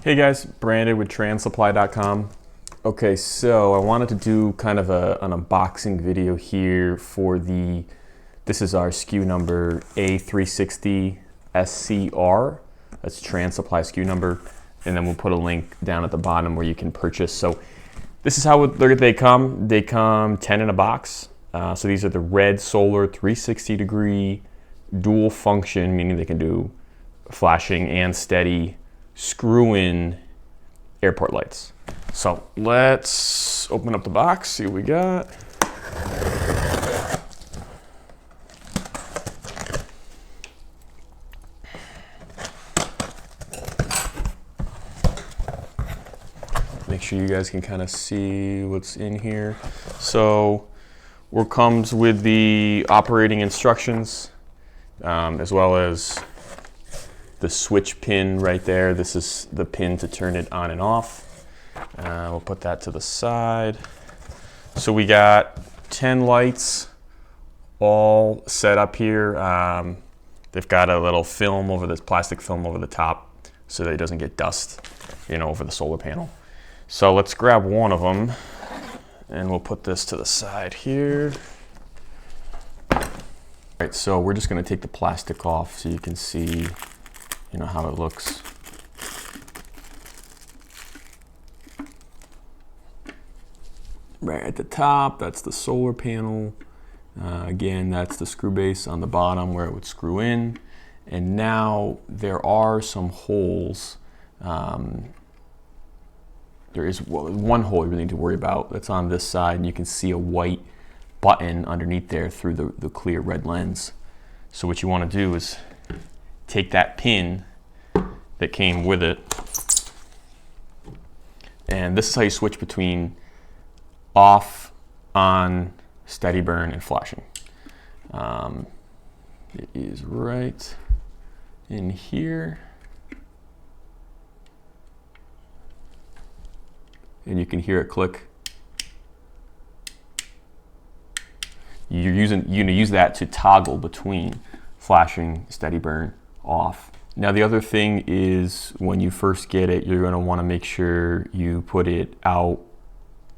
Hey guys, Brandon with Transupply.com. Okay, so I wanted to do kind of an unboxing video here for this is our SKU number A360SCR. That's Transupply SKU number. And then we'll put a link down at the bottom where you can purchase. So this is how they come. They come 10 in a box. So these are the red solar 360 degree dual function, meaning they can do flashing and steady screw-in airport lights. So let's open up the box, see what we got. Make sure you guys can kind of see what's in here. So what comes with the operating instructions, as well as the switch pin right there. This is the pin to turn it on and off. We'll put that to the side. So we got 10 lights all set up here. They've got a little film over this plastic film over the top so that it doesn't get dust, over the solar panel. So let's grab one of them and we'll put this to the side here. All right, so we're just gonna take the plastic off so you can see how it looks. Right at the top, that's the solar panel. Again, that's the screw base on the bottom where it would screw in. And now there are some holes. There is one hole you really need to worry about. That's on this side, and you can see a white button underneath there through the clear red lens. So what you want to do is take that pin that came with it, and this is how you switch between off, on, steady burn, and flashing. It is right in here, and you can hear it click. You're going to use that to toggle between flashing, steady burn, off. Now the other thing is when you first get it, you're going to want to make sure you put it out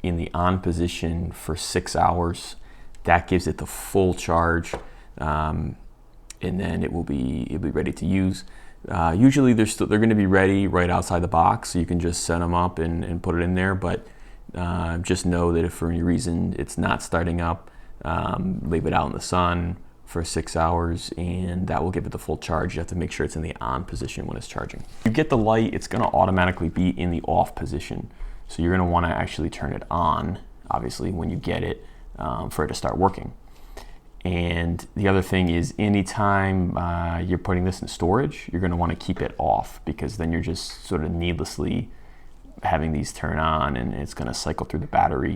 in the on position for 6 hours. That gives it the full charge, and then it'll be ready to use. Usually they're going to be ready right outside the box, so you can just set them up and put it in there. But just know that if for any reason it's not starting up, leave it out in the sun for 6 hours, and that will give it the full charge. You have to make sure it's in the on position when it's charging. You get the light, it's going to automatically be in the off position. So you're going to want to actually turn it on, obviously, when you get it, for it to start working. And the other thing is, anytime you're putting this in storage, you're going to want to keep it off, because then you're just sort of needlessly having these turn on, and it's going to cycle through the battery